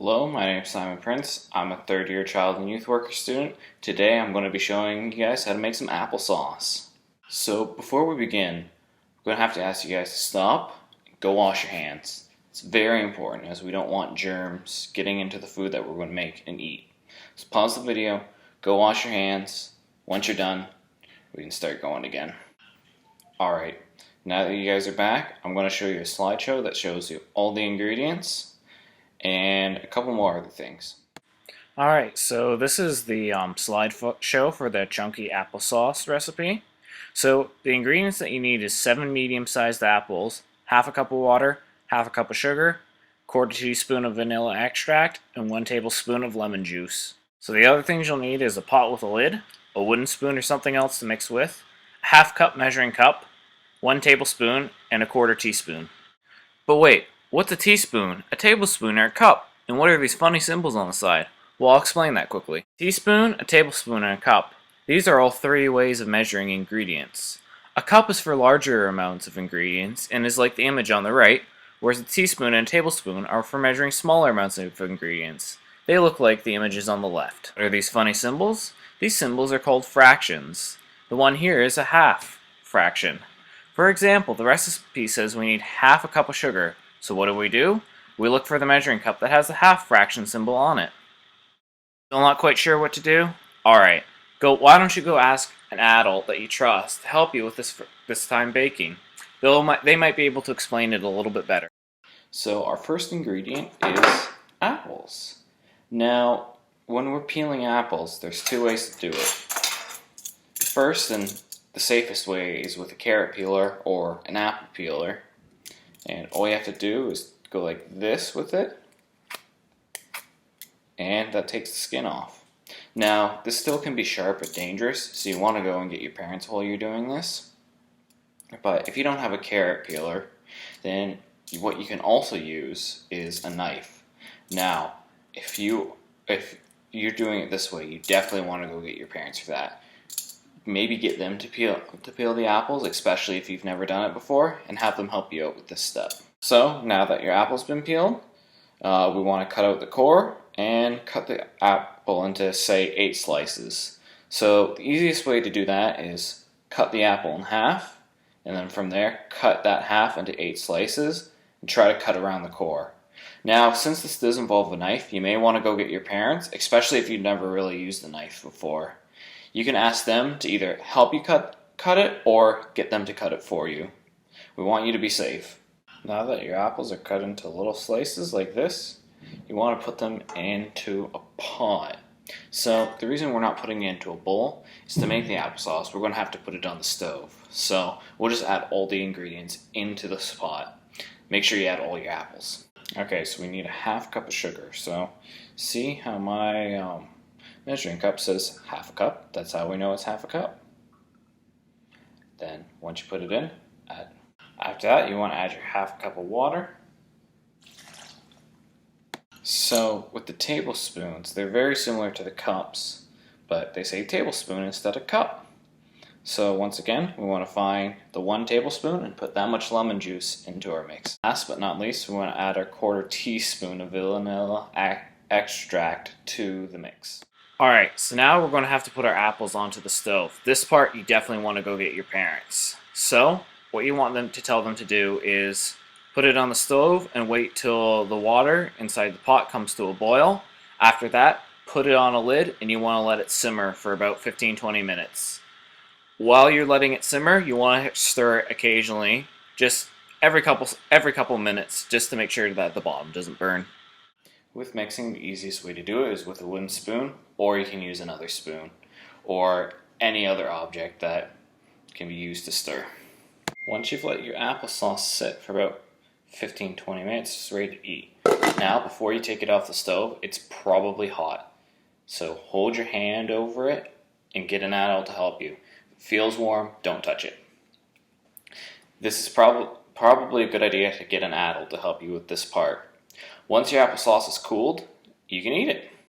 Hello, my name is Simon Prince. I'm a third year child and youth worker student. Today I'm going to be showing you guys how to make some applesauce. So before we begin, I'm going to have to ask you guys to stop and go wash your hands. It's very important as we don't want germs getting into the food that we're going to make and eat. So pause the video, go wash your hands. Once you're done, we can start going again. Alright, now that you guys are back, I'm going to show you a slideshow that shows you all the ingredients and a couple more other things. Alright, so this is the slideshow for the chunky applesauce recipe. So the ingredients that you need is 7 medium-sized apples, half a cup of water, half a cup of sugar, quarter teaspoon of vanilla extract, and 1 tablespoon of lemon juice. So the other things you'll need is a pot with a lid, a wooden spoon or something else to mix with, a half cup measuring cup, 1 tablespoon, and a quarter teaspoon. But wait, what's a teaspoon, a tablespoon, or a cup? And what are these funny symbols on the side? Well, I'll explain that quickly. Teaspoon, a tablespoon, and a cup. These are all 3 ways of measuring ingredients. A cup is for larger amounts of ingredients and is like the image on the right, whereas a teaspoon and a tablespoon are for measuring smaller amounts of ingredients. They look like the images on the left. What are these funny symbols? These symbols are called fractions. The one here is a half fraction. For example, the recipe says we need half a cup of sugar. So what do? We look for the measuring cup that has the half fraction symbol on it. Still not quite sure what to do? Alright, why don't you go ask an adult that you trust to help you with this time baking. They might be able to explain it a little bit better. So our first ingredient is apples. Now, when we're peeling apples, there's 2 ways to do it. First, and the safest way, is with a carrot peeler or an apple peeler. And all you have to do is go like this with it, and that takes the skin off. Now, this still can be sharp but dangerous, so you want to go and get your parents while you're doing this. But if you don't have a carrot peeler, then what you can also use is a knife. Now, if you're doing it this way, you definitely want to go get your parents for that. Maybe get them to peel the apples, especially if you've never done it before, and have them help you out with this step. So, now that your apple's been peeled, we want to cut out the core and cut the apple into, say, 8 slices. So the easiest way to do that is cut the apple in half, and then from there cut that half into 8 slices and try to cut around the core. Now, since this does involve a knife, you may want to go get your parents, especially if you've never really used a knife before. You can ask them to either help you cut it or get them to cut it for you. We want you to be safe. Now that your apples are cut into little slices like this, you want to put them into a pot. So the reason we're not putting it into a bowl is to make the applesauce, we're going to have to put it on the stove. So we'll just add all the ingredients into this pot. Make sure you add all your apples. Okay, so we need a half cup of sugar. So see how my measuring cup says half a cup? That's how we know it's half a cup. Then once you put it in, after that you want to add your half cup of water. So with the tablespoons, they're very similar to the cups, but they say tablespoon instead of cup. So once again, we want to find the 1 tablespoon and put that much lemon juice into our mix. Last but not least, we want to add our quarter teaspoon of vanilla extract to the mix. Alright, so now we're going to have to put our apples onto the stove. This part you definitely want to go get your parents. So, what you want them to tell them to do is put it on the stove and wait till the water inside the pot comes to a boil. After that, put it on a lid and you want to let it simmer for about 15-20 minutes. While you're letting it simmer, you want to stir it occasionally, just every couple minutes, just to make sure that the bottom doesn't burn. With mixing, the easiest way to do it is with a wooden spoon, or you can use another spoon, or any other object that can be used to stir. Once you've let your applesauce sit for about 15-20 minutes, it's ready to eat. Now, before you take it off the stove, it's probably hot. So hold your hand over it and get an adult to help you. If it feels warm, don't touch it. This is probably a good idea to get an adult to help you with this part. Once your applesauce is cooled, you can eat it.